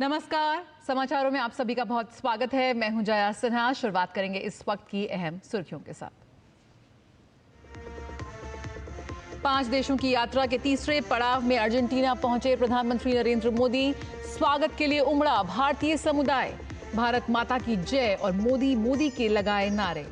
नमस्कार, समाचारों में आप सभी का बहुत स्वागत है। मैं हूं जया सिन्हा। शुरुआत करेंगे इस वक्त की अहम सुर्खियों के साथ। 5 देशों की यात्रा के तीसरे पड़ाव में अर्जेंटीना पहुंचे प्रधानमंत्री नरेंद्र मोदी। स्वागत के लिए उमड़ा भारतीय समुदाय। भारत माता की जय और मोदी मोदी के लगाए नारे।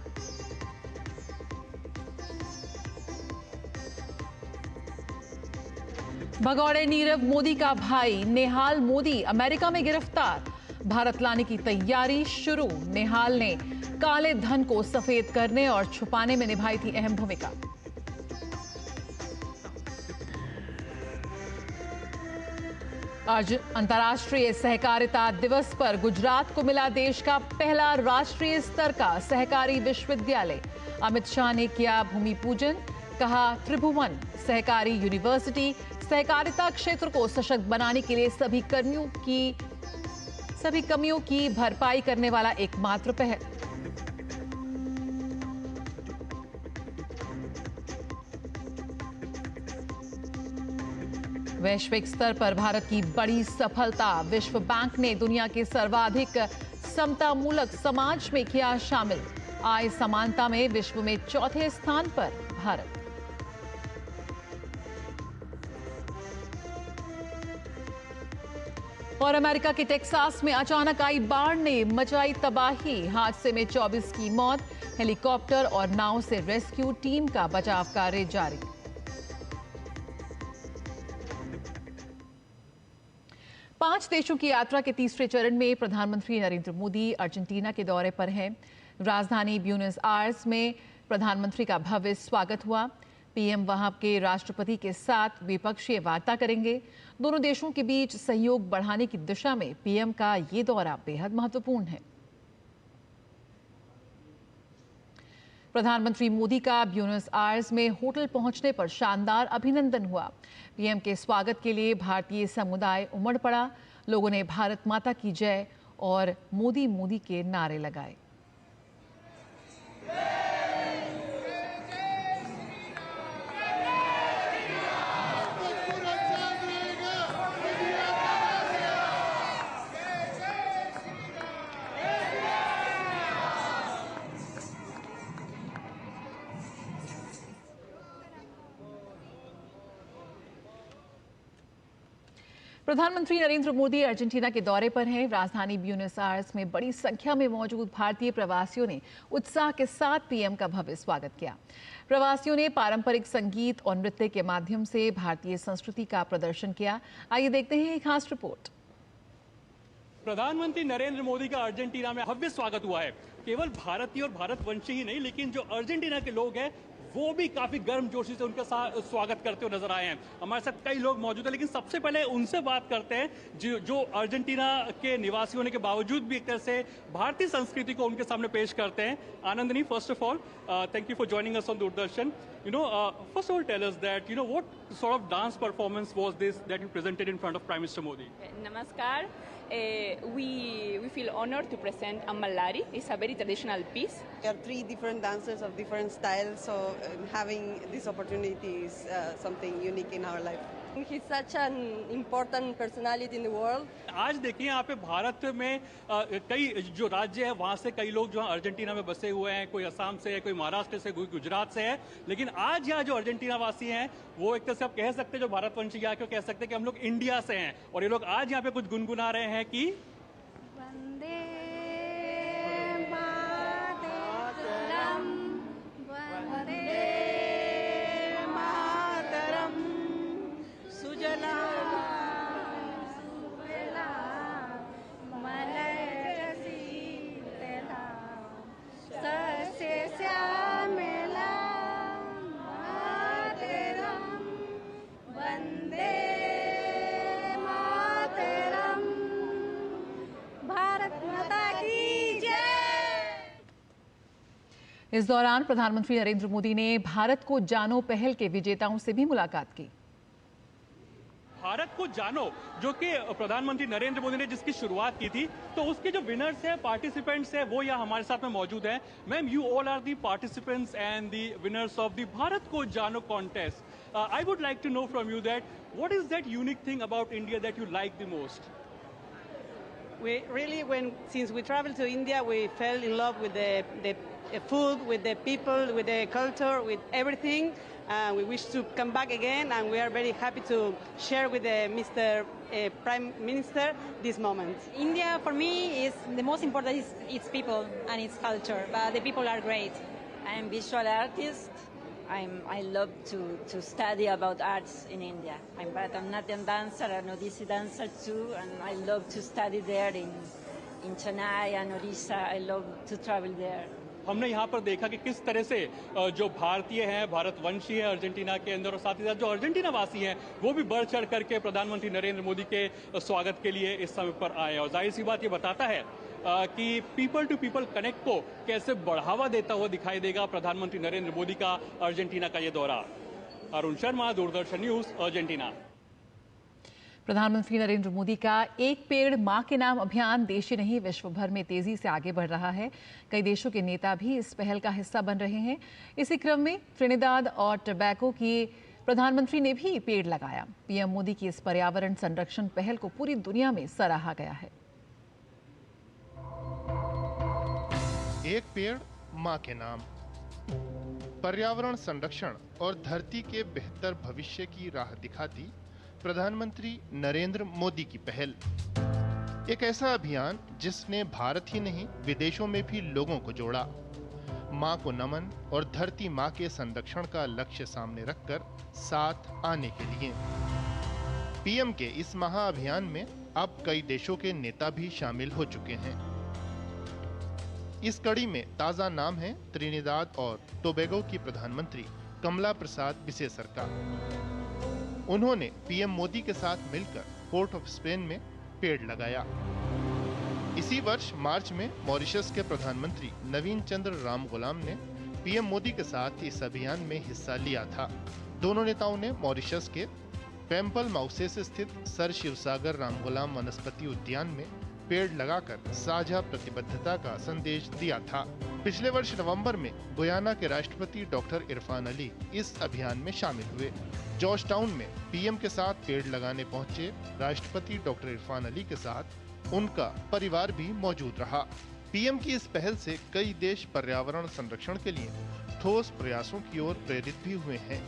भगौड़े नीरव मोदी का भाई नेहाल मोदी अमेरिका में गिरफ्तार। भारत लाने की तैयारी शुरू। नेहाल ने काले धन को सफेद करने और छुपाने में निभाई थी अहम भूमिका। आज अंतर्राष्ट्रीय सहकारिता दिवस पर गुजरात को मिला देश का पहला राष्ट्रीय स्तर का सहकारी विश्वविद्यालय। अमित शाह ने किया भूमि पूजन। कहा, त्रिभुवन सहकारी यूनिवर्सिटी सहकारिता क्षेत्र को सशक्त बनाने के लिए सभी कमियों की भरपाई करने वाला एकमात्र पहल। वैश्विक स्तर पर भारत की बड़ी सफलता। विश्व बैंक ने दुनिया के सर्वाधिक समतामूलक समाज में किया शामिल। आय समानता में विश्व में चौथे स्थान पर भारत। और अमेरिका के टेक्सास में अचानक आई बाढ़ ने मचाई तबाही। हादसे में 24 की मौत। हेलीकॉप्टर और नाव से रेस्क्यू टीम का बचाव कार्य जारी। पांच देशों की यात्रा के तीसरे चरण में प्रधानमंत्री नरेंद्र मोदी अर्जेंटीना के दौरे पर हैं। राजधानी ब्यूनस आयर्स में प्रधानमंत्री का भव्य स्वागत हुआ। पीएम वहां के राष्ट्रपति के साथ द्विपक्षीय वार्ता करेंगे। दोनों देशों के बीच सहयोग बढ़ाने की दिशा में पीएम का ये दौरा बेहद महत्वपूर्ण है। प्रधानमंत्री मोदी का ब्यूनस आयर्स में होटल पहुंचने पर शानदार अभिनंदन हुआ। पीएम के स्वागत के लिए भारतीय समुदाय उमड़ पड़ा। लोगों ने भारत माता की जय और मोदी मोदी के नारे लगाए। प्रधानमंत्री नरेंद्र मोदी अर्जेंटीना के दौरे पर हैं। राजधानी ब्यूनस आयर्स में बड़ी संख्या में मौजूद भारतीय प्रवासियों ने उत्साह के साथ पीएम का भव्य स्वागत किया। प्रवासियों ने पारंपरिक संगीत और नृत्य के माध्यम से भारतीय संस्कृति का प्रदर्शन किया। आइए देखते हैं एक खास रिपोर्ट। प्रधानमंत्री नरेंद्र मोदी का अर्जेंटीना में भव्य स्वागत हुआ है। केवल भारतीय और भारतवंशी ही नहीं, लेकिन जो अर्जेंटीना के लोग हैं वो भी काफी गर्मजोशी से उनका स्वागत करते हुए नजर आए हैं। हमारे साथ कई लोग मौजूद हैं, लेकिन सबसे पहले उनसे बात करते हैं जो अर्जेंटीना के निवासी होने के बावजूद भी एक तरह से भारतीय संस्कृति को उनके सामने पेश करते हैं। Anandini, first of all thank you for joining us on Doordarshan. First of all, tell us that what sort of dance performance was this that you presented in front of Prime Minister Modi? Namaskar. We feel honored to present Ammalari. It's a very traditional piece. We are 3 different dancers of different styles, so having this opportunity is something unique in our life. He's such an important personality in the world. आज देखिए यहाँ पे भारत में कई जो राज्य है वहाँ से कई लोग जो अर्जेंटीना में बसे हुए हैं। कोई असम से है, कोई महाराष्ट्र से, कोई गुजरात से है, लेकिन आज यहाँ जो अर्जेंटीना वासी हैं वो एक तरह से आप कह सकते हैं, जो भारतवंशी आके कह सकते हैं कि हम लोग इंडिया से हैं। और ये लोग आज यहाँ पे कुछ गुनगुना रहे हैं कि वंदे मातरम सुजला सुफला मलय शीतला सस्य श्यामला मातरम वंदे मातरम भारत माता की जय। इस दौरान प्रधानमंत्री नरेंद्र मोदी ने भारत को जानो पहल के विजेताओं से भी मुलाकात की। भारत को जानो, जो कि प्रधानमंत्री नरेंद्र मोदी ने जिसकी शुरुआत की थी, तो उसके जो विनर्स हैं, पार्टिसिपेंट्स हैं, वो यहाँ हमारे साथ में मौजूद हैं। Ma'am, you all are the participants and the winners of the Bharat Ko Jano contest. I would like to know from you that what is that unique thing about India that you like the most? We really, since we traveled to India, we fell in love with the food, with the people, with the culture, with everything. We wish to come back again, and we are very happy to share with Mr. Prime Minister this moment. India, for me, is the most important is its people and its culture, but the people are great. I'm a visual artist. I love to study about arts in India. I'm Bharatanatyam dancer, an Odissi dancer too, and I love to study there in Chennai and Odisha. I love to travel there. हमने यहाँ पर देखा कि किस तरह से जो भारतीय हैं, भारतवंशी हैं अर्जेंटीना के अंदर, और साथ ही साथ जो अर्जेंटीना वासी हैं वो भी बढ़ चढ़ करके प्रधानमंत्री नरेंद्र मोदी के स्वागत के लिए इस समय पर आए। और जाहिर सी बात ये बताता है कि पीपल टू पीपल कनेक्ट को कैसे बढ़ावा देता हुआ दिखाई देगा प्रधानमंत्री नरेंद्र मोदी का अर्जेंटीना का ये दौरा। Arun Sharma, Doordarshan news, Argentina. प्रधानमंत्री नरेंद्र मोदी का एक पेड़ मां के नाम अभियान देश ही नहीं विश्व भर में तेजी से आगे बढ़ रहा है। कई देशों के नेता भी इस पहल का हिस्सा बन रहे हैं। इसी क्रम में त्रिनिदाद और टोबैगो की प्रधानमंत्री ने भी पेड़ लगाया। पीएम मोदी की इस पर्यावरण संरक्षण पहल को पूरी दुनिया में सराहा गया है। एक पेड़ मां के नाम, पर्यावरण संरक्षण और धरती के बेहतर भविष्य की राह दिखाती प्रधानमंत्री नरेंद्र मोदी की पहल। एक ऐसा अभियान जिसने भारत ही नहीं विदेशों में भी लोगों को जोड़ा। मां को नमन और धरती मां के संरक्षण का लक्ष्य सामने रखकर साथ आने के लिए पीएम के इस महाअभियान में अब कई देशों के नेता भी शामिल हो चुके हैं। इस कड़ी में ताजा नाम है त्रिनिदाद और टोबैगो की प्रधानमंत्री कमला प्रसाद बिसेसर का। उन्होंने पीएम मोदी के साथ मिलकर पोर्ट ऑफ स्पेन में पेड़ लगाया। इसी वर्ष मार्च में मॉरिशस के प्रधानमंत्री नवीन चंद्र रामगुलाम ने पीएम मोदी के साथ इस अभियान में हिस्सा लिया था। दोनों नेताओं ने मॉरिशस के पैम्पल माउसेस स्थित सर शिवसागर रामगुलाम वनस्पति उद्यान में पेड़ लगाकर साझा प्रतिबद्धता का संदेश दिया था। पिछले वर्ष नवंबर में गुयाना के राष्ट्रपति डॉक्टर इरफान अली इस अभियान में शामिल हुए। जॉर्ज टाउन में पीएम के साथ पेड़ लगाने पहुंचे राष्ट्रपति डॉक्टर इरफान अली के साथ उनका परिवार भी मौजूद रहा। पीएम की इस पहल से कई देश पर्यावरण संरक्षण के लिए ठोस प्रयासों की ओर प्रेरित भी हुए हैं।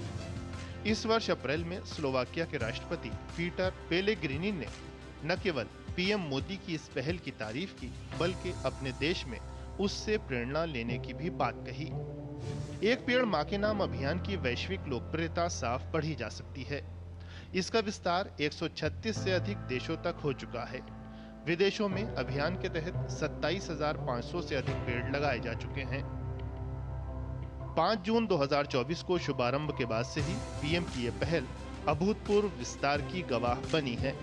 इस वर्ष अप्रैल में स्लोवाकिया के राष्ट्रपति पीटर पेलेग्रिनी ने न केवल पीएम मोदी की इस पहल की तारीफ की, बल्कि अपने देश में उससे प्रेरणा लेने की भी बात कही। एक पेड़ मां के नाम अभियान की वैश्विक लोकप्रियता साफ बढ़ी जा सकती है। इसका विस्तार 136 से अधिक देशों तक हो चुका है। विदेशों में अभियान के तहत 27,500 से अधिक पेड़ लगाए जा चुके हैं। 5 जून 2024 को शुभारंभ के बाद से ही पीएम की यह पहल अभूतपूर्व विस्तार की गवाह बनी है।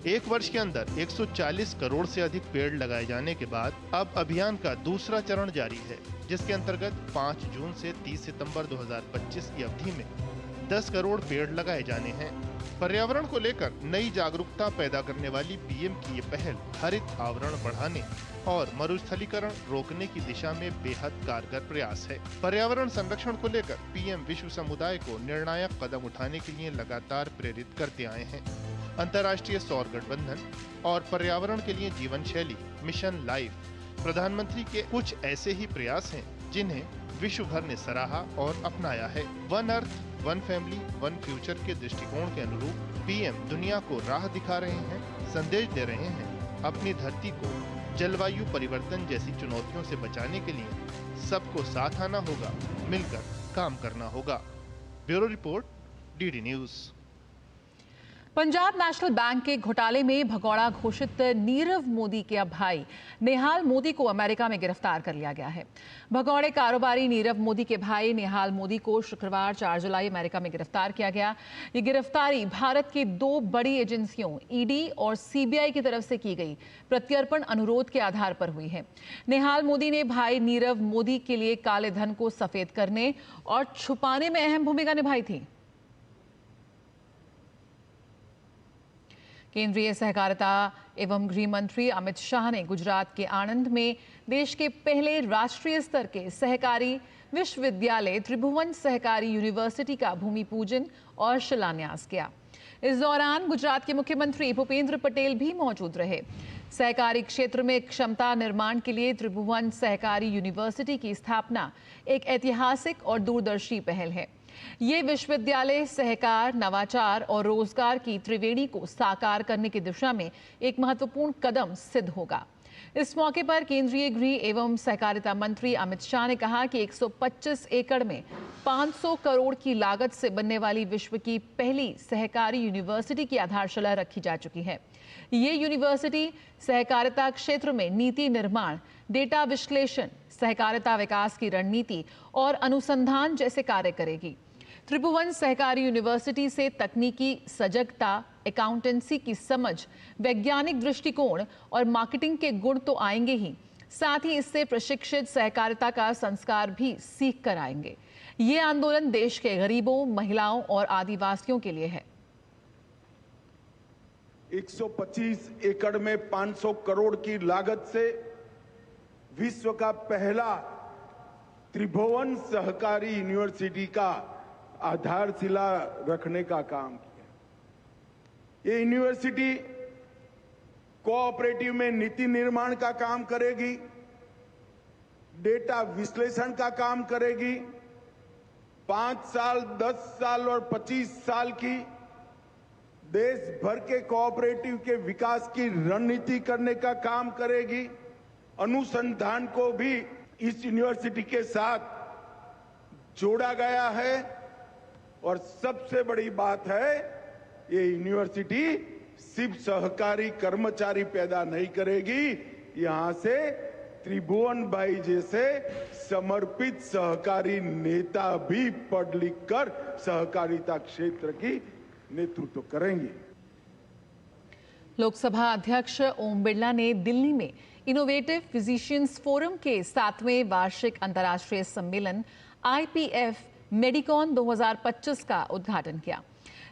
एक वर्ष के अंदर 140 करोड़ से अधिक पेड़ लगाए जाने के बाद अब अभियान का दूसरा चरण जारी है, जिसके अंतर्गत 5 जून से 30 सितंबर 2025 की अवधि में 10 करोड़ पेड़ लगाए जाने हैं। पर्यावरण को लेकर नई जागरूकता पैदा करने वाली पीएम की ये पहल हरित आवरण बढ़ाने और मरुस्थलीकरण रोकने की दिशा में बेहद कारगर प्रयास है। पर्यावरण संरक्षण को लेकर पीएम विश्व समुदाय को निर्णायक कदम उठाने के लिए लगातार प्रेरित करते आए हैं। अंतर्राष्ट्रीय सौर गठबंधन और पर्यावरण के लिए जीवन शैली मिशन लाइफ प्रधानमंत्री के कुछ ऐसे ही प्रयास हैं जिन्हें विश्व भर ने सराहा और अपनाया है। One earth, one family, one future के दृष्टिकोण के अनुरूप पीएम दुनिया को राह दिखा रहे हैं, संदेश दे रहे हैं। अपनी धरती को जलवायु परिवर्तन जैसी चुनौतियों से बचाने के लिए सबको साथ आना होगा, मिलकर काम करना होगा। Bureau report, DD news. Punjab national bank के घोटाले में भगौड़ा घोषित नीरव मोदी के भाई नेहाल मोदी को अमेरिका में गिरफ्तार कर लिया गया है। भगौड़े कारोबारी नीरव मोदी के भाई नेहाल मोदी को शुक्रवार 4 जुलाई अमेरिका में गिरफ्तार किया गया। ये गिरफ्तारी भारत की 2 बड़ी एजेंसियों ईडी और सीबीआई की तरफ से की गई प्रत्यर्पण अनुरोध के आधार पर हुई है। नेहाल मोदी ने भाई नीरव मोदी के लिए काले धन को सफेद करने और छुपाने में अहम भूमिका निभाई थी। केंद्रीय सहकारिता एवं गृह मंत्री अमित शाह ने गुजरात के आणंद में देश के पहले राष्ट्रीय स्तर के सहकारी विश्वविद्यालय त्रिभुवन सहकारी यूनिवर्सिटी का भूमि पूजन और शिलान्यास किया। इस दौरान गुजरात के मुख्यमंत्री भूपेंद्र पटेल भी मौजूद रहे। सहकारी क्षेत्र में क्षमता निर्माण के लिए त्रिभुवन सहकारी यूनिवर्सिटी की स्थापना एक ऐतिहासिक और दूरदर्शी पहल है। ये विश्वविद्यालय सहकार, नवाचार और रोजगार की त्रिवेणी को साकार करने की दिशा में एक महत्वपूर्ण कदम सिद्ध होगा। इस मौके पर केंद्रीय गृह एवं सहकारिता मंत्री अमित शाह ने कहा कि 125 एकड़ में 500 करोड़ की लागत से बनने वाली विश्व की पहली सहकारी यूनिवर्सिटी की आधारशिला रखी जा चुकी है। ये यूनिवर्सिटी सहकारिता क्षेत्र में नीति निर्माण, डेटा विश्लेषण, सहकारिता विकास की रणनीति और अनुसंधान जैसे कार्य करेगी। त्रिभुवन सहकारी यूनिवर्सिटी से तकनीकी सजगता, अकाउंटेंसी की समझ, वैज्ञानिक दृष्टिकोण और मार्केटिंग के गुण तो आएंगे ही, साथ ही इससे प्रशिक्षित सहकारिता का संस्कार भी सीख कर आएंगे। ये आंदोलन देश के गरीबों, महिलाओं और आदिवासियों के लिए है। 125 एकड़ में 500 करोड़ की लागत से विश्व का पहला त्रिभुवन सहकारी यूनिवर्सिटी का आधारशिला रखने का काम किया। ये यूनिवर्सिटी कोऑपरेटिव में नीति निर्माण का काम करेगी, डेटा विश्लेषण का काम करेगी, 5 साल, 10 साल और 25 साल की देश भर के कोऑपरेटिव के विकास की रणनीति करने का काम करेगी। अनुसंधान को भी इस यूनिवर्सिटी के साथ जोड़ा गया है और सबसे बड़ी बात है, ये यूनिवर्सिटी सिर्फ सहकारी कर्मचारी पैदा नहीं करेगी, यहां से त्रिभुवन भाई जैसे समर्पित सहकारी नेता भी पढ़ लिख कर सहकारिता क्षेत्र की नेतृत्व करेंगे। लोकसभा अध्यक्ष ओम बिरला ने दिल्ली में इनोवेटिव फिजिशियंस फोरम के 7वें वार्षिक अंतर्राष्ट्रीय सम्मेलन IPF मेडिकॉन 2025 का उद्घाटन किया।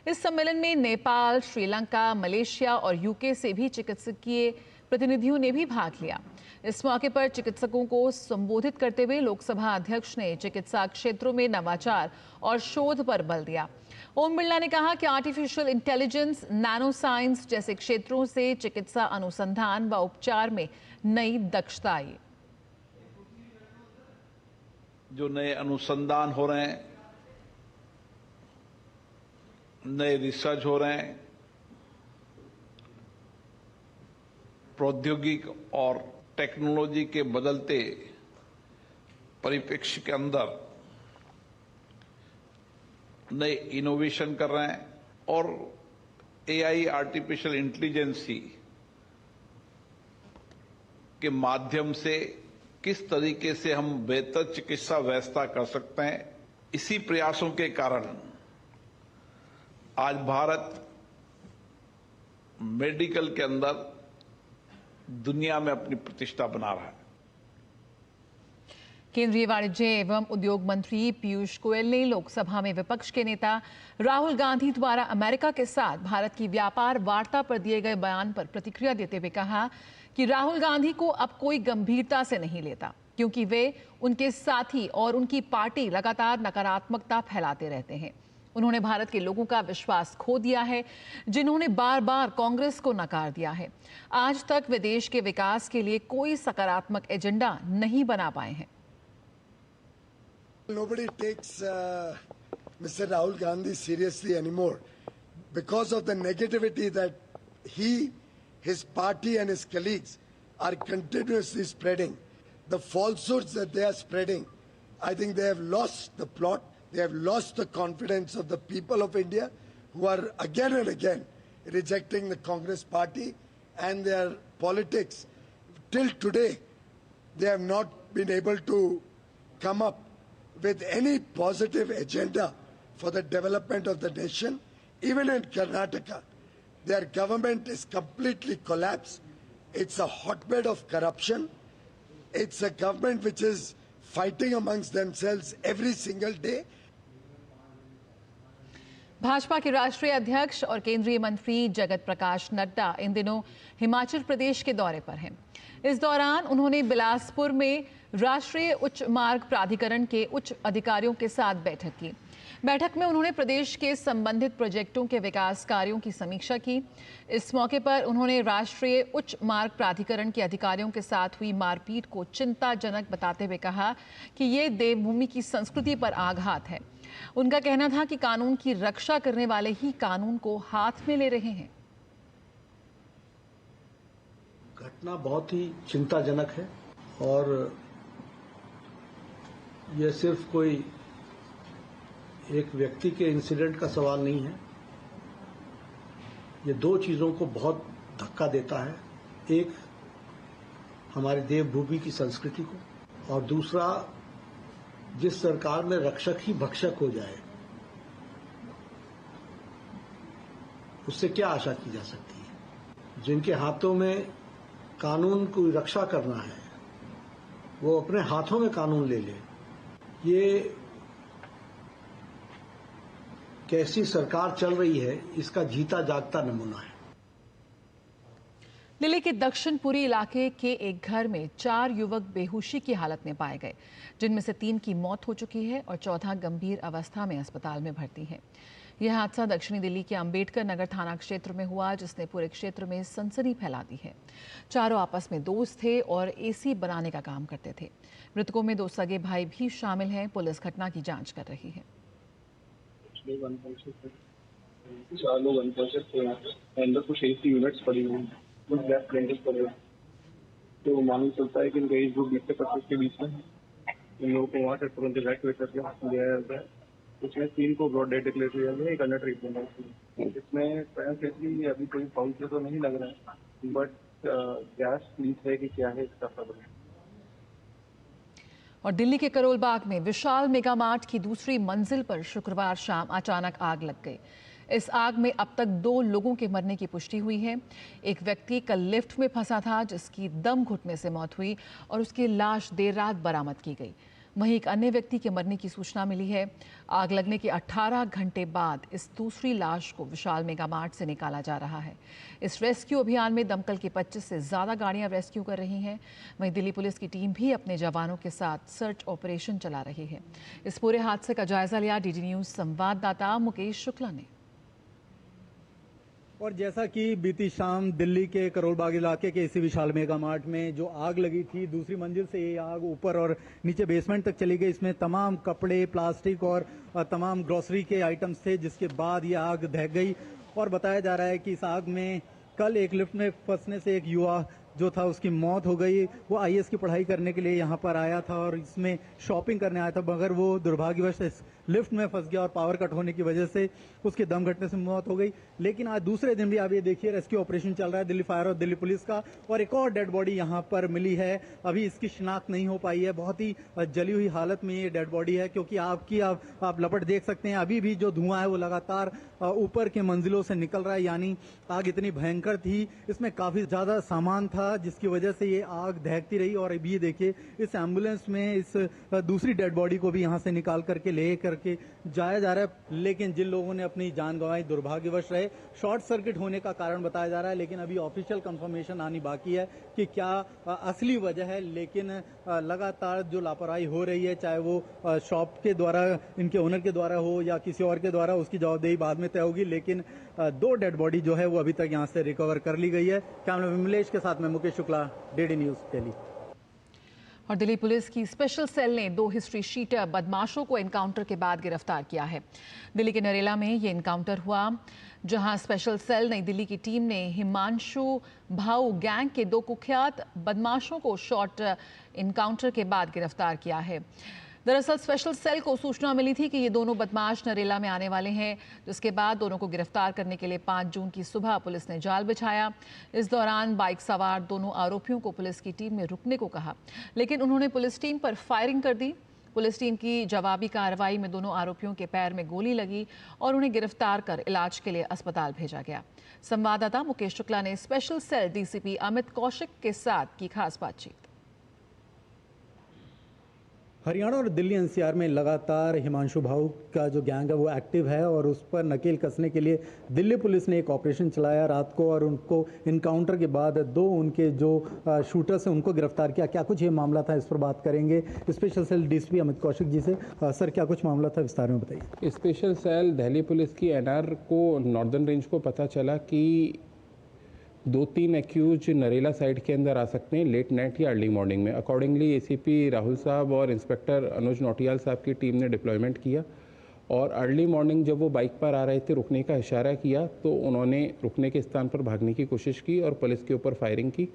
इस सम्मेलन में नेपाल, श्रीलंका, मलेशिया और यूके से भी चिकित्सकीय प्रतिनिधियों ने भी भाग लिया। इस मौके पर चिकित्सकों को संबोधित करते हुए लोकसभा अध्यक्ष ने चिकित्सा क्षेत्रों में नवाचार और शोध पर बल दिया। ओम बिरला ने कहा कि आर्टिफिशियल इंटेलिजेंस, नैनो साइंस जैसे क्षेत्रों से चिकित्सा अनुसंधान व उपचार में नई दक्षता आई। जो नए अनुसंधान हो रहे हैं, नए रिसर्च हो रहे हैं, प्रौद्योगिकी और टेक्नोलॉजी के बदलते परिप्रेक्ष्य के अंदर नए इनोवेशन कर रहे हैं और AI आर्टिफिशियल इंटेलिजेंसी के माध्यम से किस तरीके से हम बेहतर चिकित्सा व्यवस्था कर सकते हैं, इसी प्रयासों के कारण आज भारत मेडिकल के अंदर दुनिया में अपनी प्रतिष्ठा बना रहा है। केंद्रीय वाणिज्य एवं उद्योग मंत्री पीयूष गोयल ने लोकसभा में विपक्ष के नेता राहुल गांधी द्वारा अमेरिका के साथ भारत की व्यापार वार्ता पर दिए गए बयान पर प्रतिक्रिया देते हुए कहा कि राहुल गांधी को अब कोई गंभीरता से नहीं लेता, क्योंकि वे, उनके साथी और उनकी पार्टी लगातार नकारात्मकता फैलाते रहते हैं। उन्होंने भारत के लोगों का विश्वास खो दिया है, जिन्होंने बार बार कांग्रेस को नकार दिया है। आज तक वे देश के विकास के लिए कोई सकारात्मक एजेंडा नहीं बना पाए हैं। Nobody takes Mr. Rahul Gandhi seriously anymore because of the negativity that he, his party and his colleagues are continuously spreading. The falsehoods that they are spreading, I think they have lost the plot. They have lost the confidence of the people of India, who are again and again rejecting the Congress party and their politics. Till today, they have not been able to come up with any positive agenda for the development of the nation. Even in Karnataka, their government is completely collapsed. It's a hotbed of corruption. It's a government which is fighting amongst themselves every single day. Bhajpa के राष्ट्रीय अध्यक्ष और केंद्रीय मंत्री जगत प्रकाश नड्डा इन दिनों हिमाचल प्रदेश के दौरे पर हैं। इस दौरान उन्होंने बिलासपुर में राष्ट्रीय उच्च मार्ग प्राधिकरण के उच्च अधिकारियों के साथ बैठक की। बैठक में उन्होंने प्रदेश के संबंधित प्रोजेक्टों के विकास कार्यों की समीक्षा की। इस मौके पर उन्होंने राष्ट्रीय उच्च मार्ग प्राधिकरण के अधिकारियों के साथ हुई मारपीट को चिंताजनक बताते हुए कहा कि ये देवभूमि की संस्कृति पर आघात है। उनका कहना था कि कानून की रक्षा करने वाले ही कानून को हाथ में ले रहे हैं। घटना बहुत ही चिंताजनक है और यह सिर्फ कोई एक व्यक्ति के इंसिडेंट का सवाल नहीं है। ये दो चीजों को बहुत धक्का देता है, एक हमारी देवभूमि की संस्कृति को और दूसरा जिस सरकार में रक्षक ही भक्षक हो जाए उससे क्या आशा की जा सकती है। जिनके हाथों में कानून की रक्षा करना है वो अपने हाथों में कानून ले ले, ये कैसी सरकार चल रही है इसका जीता जागता नमूना है। दिल्ली के दक्षिणपुरी इलाके के एक घर में 4 युवक बेहोशी की हालत में पाए गए, जिनमें से 3 की मौत हो चुकी है और चौथा गंभीर अवस्था में अस्पताल में भर्ती है। यह हादसा दक्षिणी दिल्ली के अंबेडकर नगर थाना क्षेत्र में हुआ, जिसने पूरे क्षेत्र में सनसनी फैला दी है। चारों आपस में दोस्त थे और एसी बनाने का काम करते थे। मृतकों में 2 सगे भाई भी शामिल हैं। पुलिस घटना की जांच कर रही है। 4 लोग अनकॉन्शियस थे, अंदर कुछ एसी यूनिट्स पड़ी हुई हैं, कुछ गैस सिलेंडर्स पड़े हुए। तो मालूम चलता है कि इनका एज ग्रुप 20 से 25 के बीच में। इन लोगों को वहाँ से तुरंत इवैक्यूएट करके हॉस्पिटल ले जाया जाता है। इसमें 3 को ब्रॉड डेथ डिक्लेयर किया गया है, एक अंडर ट्रीटमेंट है। इसमें फ्रेंकली अभी कोई फाउल केस तो नहीं लग रहा है, बट गैस लीक है कि क्या है इसका पता नहीं। और दिल्ली के करोल बाग में विशाल मेगा मार्ट की दूसरी मंजिल पर शुक्रवार शाम अचानक आग लग गई। इस आग में अब तक 2 लोगों के मरने की पुष्टि हुई है। एक व्यक्ति कल लिफ्ट में फंसा था, जिसकी दम घुटने से मौत हुई और उसकी लाश देर रात बरामद की गई। वहीं एक अन्य व्यक्ति के मरने की सूचना मिली है। आग लगने के 18 घंटे बाद इस दूसरी लाश को विशाल मेगा मार्ट से निकाला जा रहा है। इस रेस्क्यू अभियान में दमकल की 25 से ज्यादा गाड़ियां रेस्क्यू कर रही हैं। वहीं दिल्ली पुलिस की टीम भी अपने जवानों के साथ सर्च ऑपरेशन चला रही है। इस पूरे हादसे का जायजा लिया डीडी न्यूज संवाददाता मुकेश शुक्ला ने। और जैसा कि बीती शाम दिल्ली के करोल बाग इलाके के इसी विशाल मेगा मार्ट में जो आग लगी थी, दूसरी मंजिल से ये आग ऊपर और नीचे बेसमेंट तक चली गई। इसमें तमाम कपड़े, प्लास्टिक और तमाम ग्रोसरी के आइटम्स थे, जिसके बाद ये आग दहक गई। और बताया जा रहा है कि इस आग में कल एक लिफ्ट में फंसने से एक युवा जो था उसकी मौत हो गई। वो आईएएस की पढ़ाई करने के लिए यहाँ पर आया था और इसमें शॉपिंग करने आया था, मगर वो दुर्भाग्यवश इस लिफ्ट में फंस गया और पावर कट होने की वजह से उसके दम घटने से मौत हो गई। लेकिन आज दूसरे दिन भी आप ये देखिए रेस्क्यू ऑपरेशन चल रहा है दिल्ली फायर और दिल्ली पुलिस का, और एक और डेड बॉडी यहाँ पर मिली है। अभी इसकी शिनाख्त नहीं हो पाई है। बहुत ही जली हुई हालत में ये डेड बॉडी है, क्योंकि आप लपट देख सकते हैं। अभी भी जो धुआं है वो लगातार ऊपर के मंजिलों से निकल रहा है, यानी आग इतनी भयंकर थी। इसमें काफी ज्यादा सामान था, जिसकी वजह से ये आग दहकती रही। और अभी ये देखिए इस एम्बुलेंस में इस दूसरी डेड बॉडी को भी यहाँ से निकाल करके ले करके जाया जा रहा है। लेकिन जिन लोगों ने अपनी जान गंवाई दुर्भाग्यवश रहे। शॉर्ट सर्किट होने का कारण बताया जा रहा है, लेकिन अभी ऑफिशियल कंफर्मेशन आनी बाकी है कि क्या असली वजह है। लेकिन लगातार जो लापरवाही हो रही है, चाहे वो शॉप के द्वारा, इनके ओनर के द्वारा हो या किसी और के द्वारा, उसकी जवाबदेही बाद में तय होगी। लेकिन 2 डेड बॉडी जो है वो अभी तक यहाँ से रिकवर कर ली गई है। कैमरा विमलेश के साथ में मुकेश शुक्ला, डीडी न्यूज दिल्ली। और दिल्ली पुलिस की स्पेशल सेल ने 2 हिस्ट्री शीटर बदमाशों को एनकाउंटर के बाद गिरफ्तार किया है। दिल्ली के नरेला में ये एनकाउंटर हुआ, जहां स्पेशल सेल नई दिल्ली की टीम ने हिमांशु भाऊ गैंग के 2 कुख्यात बदमाशों को शॉर्ट एनकाउंटर के बाद गिरफ्तार किया है। दरअसल स्पेशल सेल को सूचना मिली थी कि ये दोनों बदमाश नरेला में आने वाले हैं, जिसके बाद दोनों को गिरफ्तार करने के लिए 5 जून की सुबह पुलिस ने जाल बिछाया। इस दौरान बाइक सवार दोनों आरोपियों को पुलिस की टीम ने रुकने को कहा, लेकिन उन्होंने पुलिस टीम पर फायरिंग कर दी। पुलिस टीम की जवाबी कार्रवाई में दोनों आरोपियों के पैर में गोली लगी और उन्हें गिरफ्तार कर इलाज के लिए अस्पताल भेजा गया। संवाददाता मुकेश शुक्ला ने special cell DCP Amit Kaushik के साथ की खास बातचीत। हरियाणा और दिल्ली एनसीआर में लगातार हिमांशु भाऊ का जो गैंग है वो एक्टिव है और उस पर नकेल कसने के लिए दिल्ली पुलिस ने एक ऑपरेशन चलाया रात को और उनको इनकाउंटर के बाद 2 उनके जो शूटर्स हैं उनको गिरफ्तार किया। क्या कुछ ये मामला था, इस पर बात करेंगे special cell DSP Amit Kaushik ji से। सर, क्या कुछ मामला था, विस्तार में बताइए। स्पेशल सेल दिल्ली पुलिस की एनआर को नॉर्दर्न रेंज को पता चला कि 2-3 एक्यूज नरेला साइड के अंदर आ सकते हैं लेट नाइट या अर्ली मॉर्निंग में। अकॉर्डिंगली एसीपी राहुल साहब और इंस्पेक्टर अनुज नौटियाल साहब की टीम ने डिप्लॉयमेंट किया और अर्ली मॉर्निंग जब वो बाइक पर आ रहे थे रुकने का इशारा किया तो उन्होंने रुकने के स्थान पर भागने की कोशिश की और पुलिस के ऊपर फायरिंग की।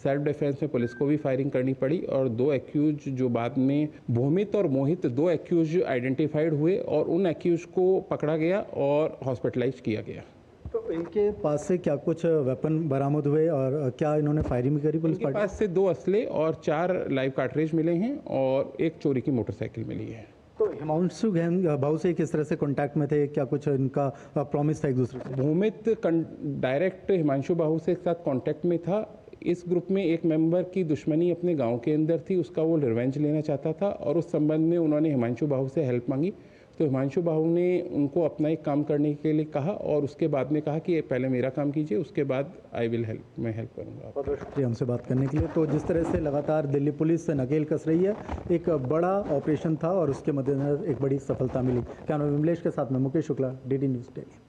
सेल्फ डिफेंस में पुलिस को भी फायरिंग करनी पड़ी और 2 एक्यूज जो बाद में भूमित और मोहित 2 एक्यूज आइडेंटिफाइड हुए और उन एक्यूज को पकड़ा गया और हॉस्पिटलाइज किया गया। तो इनके पास से क्या कुछ वेपन बरामद हुए और क्या इन्होंने फायरिंग भी करी? पुलिस के पास से 2 असले और 4 लाइव कार्ट्रिज मिले हैं और 1 चोरी की मोटरसाइकिल मिली है। तो हिमांशु भाऊ से किस तरह से कांटेक्ट में थे, क्या कुछ इनका प्रॉमिस था एक दूसरे से? भूमित डायरेक्ट हिमांशु भाऊ से एक साथ कांटेक्ट में था। इस ग्रुप में एक मेंबर की दुश्मनी अपने गांव के अंदर थी, उसका वो रिवेंज लेना चाहता था और उस संबंध में उन्होंने हिमांशु भाऊ से हेल्प मांगी। तो हिमांशु भाऊ ने उनको अपना एक काम करने के लिए कहा और उसके बाद में कहा कि पहले मेरा काम कीजिए, उसके बाद मैं हेल्प करूंगा। बहुत बहुत शुक्रिया हमसे बात करने के लिए। तो जिस तरह से लगातार दिल्ली पुलिस से नकेल कस रही है, एक बड़ा ऑपरेशन था और उसके मद्देनजर एक बड़ी सफलता मिली। कैमरा विमलेश के साथ में मुकेश शुक्ला, डीडी न्यूज़ दिल्ली।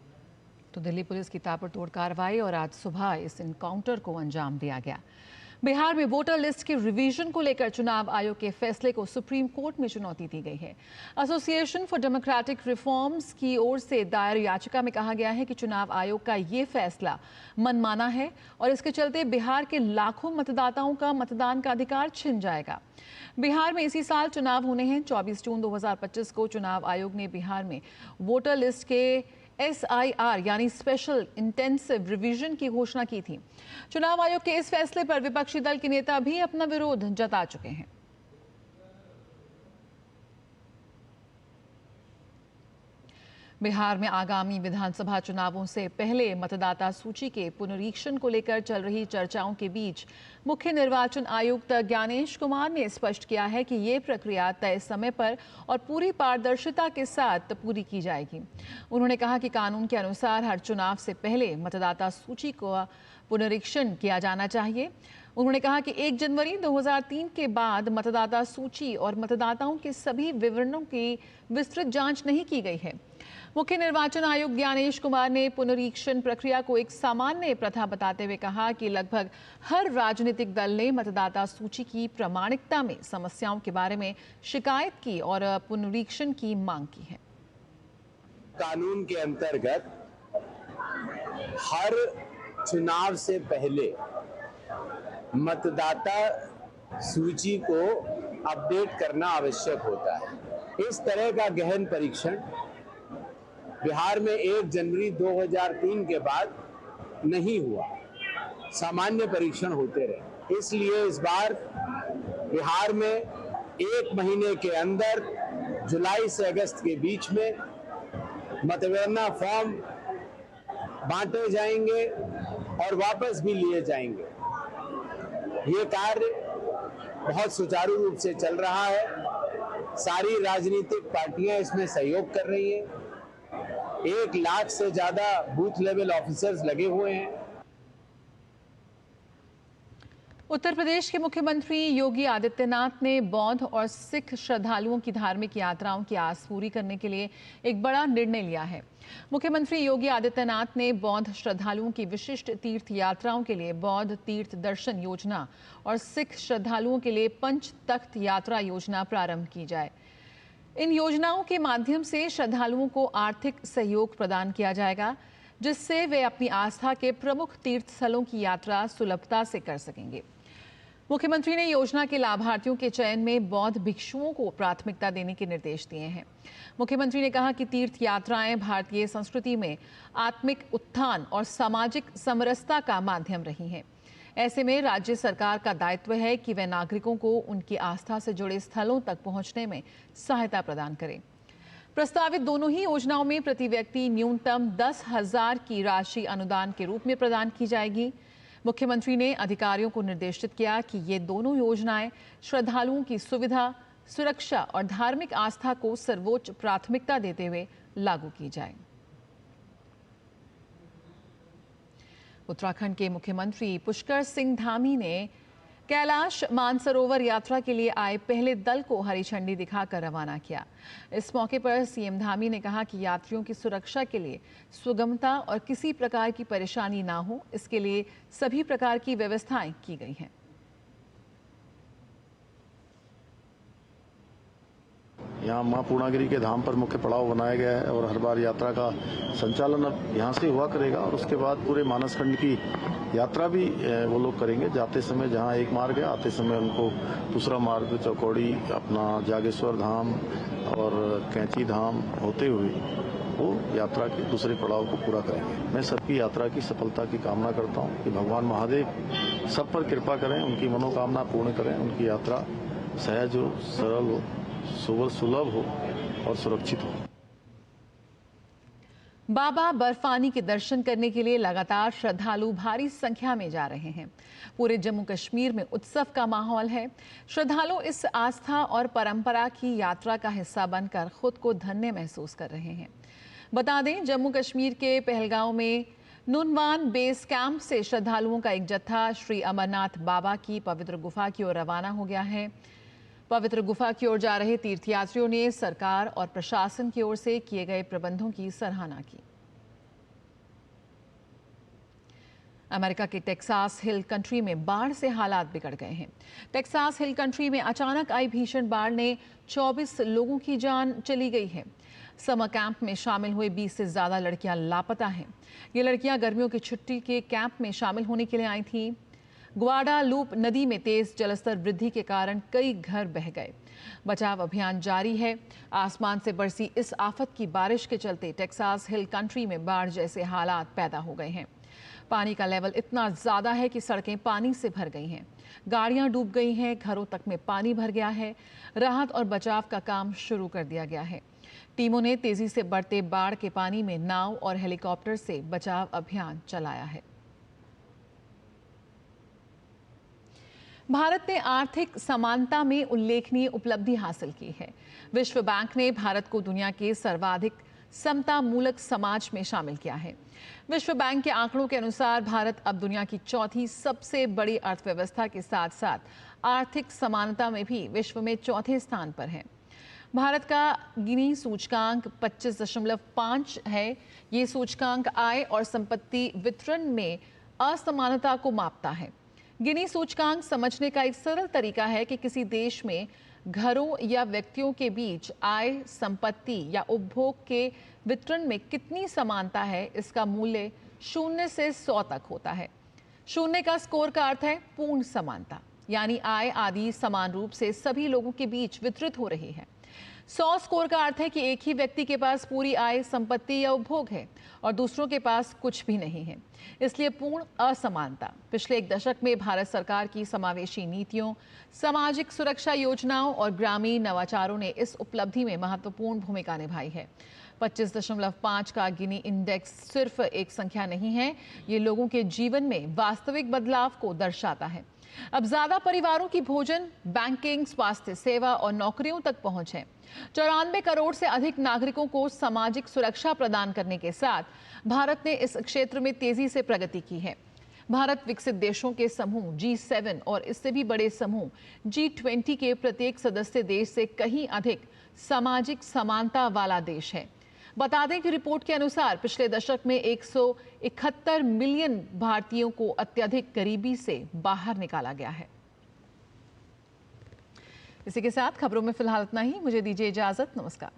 तो दिल्ली पुलिस की ताबड़तोड़ कार्रवाई और आज सुबह इस इनकाउंटर को अंजाम दिया गया। बिहार में वोटर लिस्ट के रिवीजन को लेकर चुनाव आयोग के फैसले को सुप्रीम कोर्ट में चुनौती दी गई है। एसोसिएशन फॉर डेमोक्रेटिक रिफॉर्म्स की ओर से दायर याचिका में कहा गया है कि चुनाव आयोग का ये फैसला मनमाना है और इसके चलते बिहार के लाखों मतदाताओं का मतदान का अधिकार छिन जाएगा। बिहार में इसी साल चुनाव होने हैं। 24 जून 2025 को चुनाव आयोग ने बिहार में वोटर लिस्ट के SIR यानी स्पेशल इंटेंसिव रिवीजन की घोषणा की थी। चुनाव आयोग के इस फैसले पर विपक्षी दल के नेता भी अपना विरोध जता चुके हैं। बिहार में आगामी विधानसभा चुनावों से पहले मतदाता सूची के पुनरीक्षण को लेकर चल रही चर्चाओं के बीच मुख्य निर्वाचन आयुक्त ज्ञानेश कुमार ने स्पष्ट किया है कि ये प्रक्रिया तय समय पर और पूरी पारदर्शिता के साथ पूरी की जाएगी। उन्होंने कहा कि कानून के अनुसार हर चुनाव से पहले मतदाता सूची का पुनरीक्षण किया जाना चाहिए। उन्होंने कहा कि 1 जनवरी 2003 के बाद मतदाता सूची और मतदाताओं के सभी विवरणों की विस्तृत जांच नहीं की गई है। मुख्य निर्वाचन आयुक्त ज्ञानेश कुमार ने पुनरीक्षण प्रक्रिया को एक सामान्य प्रथा बताते हुए कहा कि लगभग हर राजनीतिक दल ने मतदाता सूची की प्रामाणिकता में समस्याओं के बारे में शिकायत की और पुनरीक्षण की मांग की है। कानून के अंतर्गत हर चुनाव से पहले मतदाता सूची को अपडेट करना आवश्यक होता है। इस तरह का गहन परीक्षण बिहार में 1 जनवरी 2003 के बाद नहीं हुआ। सामान्य परीक्षण होते रहे। इसलिए इस बार बिहार में 1 महीने के अंदर जुलाई से अगस्त के बीच में मतगणना फॉर्म बांटे जाएंगे और वापस भी लिए जाएंगे। ये कार्य बहुत सुचारू रूप से चल रहा है। सारी राजनीतिक पार्टियां इसमें सहयोग कर रही हैं। 1 लाख से ज्यादा बूथ लेवल ऑफिसर्स लगे हुए हैं। उत्तर प्रदेश के मुख्यमंत्री योगी आदित्यनाथ ने बौद्ध और सिख श्रद्धालुओं की धार्मिक यात्राओं की आस पूरी करने के लिए एक बड़ा निर्णय लिया है। मुख्यमंत्री योगी आदित्यनाथ ने बौद्ध श्रद्धालुओं की विशिष्ट तीर्थ यात्राओं के लिए बौद्ध तीर्थ दर्शन योजना और सिख श्रद्धालुओं के लिए पंच तख्त यात्रा योजना प्रारंभ की जाए। इन योजनाओं के माध्यम से श्रद्धालुओं को आर्थिक सहयोग प्रदान किया जाएगा, जिससे वे अपनी आस्था के प्रमुख तीर्थ स्थलों की यात्रा सुलभता से कर सकेंगे। मुख्यमंत्री ने योजना के लाभार्थियों के चयन में बौद्ध भिक्षुओं को प्राथमिकता देने के निर्देश दिए हैं। मुख्यमंत्री ने कहा कि तीर्थ यात्राएं भारतीय संस्कृति में आत्मिक उत्थान और सामाजिक समरसता का माध्यम रही हैं। ऐसे में राज्य सरकार का दायित्व है कि वह नागरिकों को उनकी आस्था से जुड़े स्थलों तक पहुंचने में सहायता प्रदान करे। प्रस्तावित दोनों ही योजनाओं में प्रति व्यक्ति न्यूनतम 10,000 की राशि अनुदान के रूप में प्रदान की जाएगी। मुख्यमंत्री ने अधिकारियों को निर्देशित किया कि ये दोनों योजनाएं श्रद्धालुओं की सुविधा, सुरक्षा और धार्मिक आस्था को सर्वोच्च प्राथमिकता देते हुए लागू की जाए। उत्तराखंड के मुख्यमंत्री पुष्कर सिंह धामी ने कैलाश मानसरोवर यात्रा के लिए आए पहले दल को हरी झंडी दिखाकर रवाना किया। इस मौके पर सीएम धामी ने कहा कि यात्रियों की सुरक्षा के लिए सुगमता और किसी प्रकार की परेशानी ना हो, इसके लिए सभी प्रकार की व्यवस्थाएं की गई हैं। यहाँ मां पूर्णागिरि के धाम पर मुख्य पड़ाव बनाया गया है और हर बार यात्रा का संचालन अब यहाँ से हुआ करेगा और उसके बाद पूरे मानसखंड की यात्रा भी वो लोग करेंगे। जाते समय जहाँ एक मार्ग है, आते समय उनको दूसरा मार्ग चौकौड़ी, अपना जागेश्वर धाम और कैंची धाम होते हुए वो यात्रा के दूसरे पड़ाव को पूरा करेंगे। मैं सबकी यात्रा की सफलता की कामना करता हूँ कि भगवान महादेव सब पर कृपा करें, उनकी मनोकामना पूर्ण करें, उनकी यात्रा सहज हो, सरल हो, सुलभ हो और सुरक्षित हो। बाबा बर्फानी के दर्शन करने के लिए लगातार श्रद्धालु भारी संख्या में जा रहे हैं। पूरे जम्मू कश्मीर में उत्सव का माहौल है। श्रद्धालु इस आस्था और परंपरा की यात्रा का हिस्सा बनकर खुद को धन्य महसूस कर रहे हैं। बता दें, जम्मू कश्मीर के पहलगांव में नुनवान बेस कैंप से श्रद्धालुओं का एक जत्था श्री अमरनाथ बाबा की पवित्र गुफा की ओर रवाना हो गया है। पवित्र गुफा की ओर जा रहे तीर्थयात्रियों ने सरकार और प्रशासन की ओर से किए गए प्रबंधों की सराहना की। अमेरिका के टेक्सास हिल कंट्री में बाढ़ से हालात बिगड़ गए हैं। टेक्सास हिल कंट्री में अचानक आई भीषण बाढ़ ने 24 लोगों की जान चली गई है। समर कैंप में शामिल हुए 20 से ज्यादा लड़कियां लापता हैं। ये लड़कियां गर्मियों की छुट्टी के कैंप में शामिल होने के लिए आई थीं। ग्वाडालूप नदी में तेज जलस्तर वृद्धि के कारण कई घर बह गए। बचाव अभियान जारी है। आसमान से बरसी इस आफत की बारिश के चलते टेक्सास हिल कंट्री में बाढ़ जैसे हालात पैदा हो गए हैं। पानी का लेवल इतना ज्यादा है कि सड़कें पानी से भर गई हैं, गाड़ियां डूब गई हैं, घरों तक में पानी भर गया है। राहत और बचाव का काम शुरू कर दिया गया है। टीमों ने तेजी से बढ़ते बाढ़ के पानी में नाव और हेलीकॉप्टर से बचाव अभियान चलाया है। भारत ने आर्थिक समानता में उल्लेखनीय उपलब्धि हासिल की है। विश्व बैंक ने भारत को दुनिया के सर्वाधिक समतामूलक समाज में शामिल किया है। विश्व बैंक के आंकड़ों के अनुसार भारत अब दुनिया की चौथी सबसे बड़ी अर्थव्यवस्था के साथ साथ आर्थिक समानता में भी विश्व में चौथे स्थान पर है। भारत का गिनी सूचकांक 25.5 है। ये सूचकांक आय और संपत्ति वितरण में असमानता को मापता है। गिनी सूचकांक समझने का एक सरल तरीका है कि किसी देश में घरों या व्यक्तियों के बीच आय, संपत्ति या उपभोग के वितरण में कितनी समानता है, इसका मूल्य 0 से 100 तक होता है। 0 का स्कोर का अर्थ है पूर्ण समानता, यानी आय आदि समान रूप से सभी लोगों के बीच वितरित हो रही है। 100 स्कोर का अर्थ है कि एक ही व्यक्ति के पास पूरी आय, संपत्ति या उपभोग है और दूसरों के पास कुछ भी नहीं है, इसलिए पूर्ण असमानता। पिछले एक दशक में भारत सरकार की समावेशी नीतियों, सामाजिक सुरक्षा योजनाओं और ग्रामीण नवाचारों ने इस उपलब्धि में महत्वपूर्ण भूमिका निभाई है। 25.5 का गिनी इंडेक्स सिर्फ एक संख्या नहीं है, ये लोगों के जीवन में वास्तविक बदलाव को दर्शाता है। अब ज्यादा परिवारों की भोजन, बैंकिंग, स्वास्थ्य सेवा और नौकरियों तक पहुंच है। 94 करोड़ से अधिक नागरिकों को सामाजिक सुरक्षा प्रदान करने के साथ भारत ने इस क्षेत्र में तेजी से प्रगति की है। भारत विकसित देशों के समूह G7 और इससे भी बड़े समूह G20 के प्रत्येक सदस्य देश से कहीं अधिक सामाजिक समानता वाला देश है। बता दें कि रिपोर्ट के अनुसार पिछले दशक में 171 मिलियन भारतीयों को अत्यधिक गरीबी से बाहर निकाला गया है। इसी के साथ खबरों में फिलहाल इतना ही। मुझे दीजिए इजाजत। नमस्कार।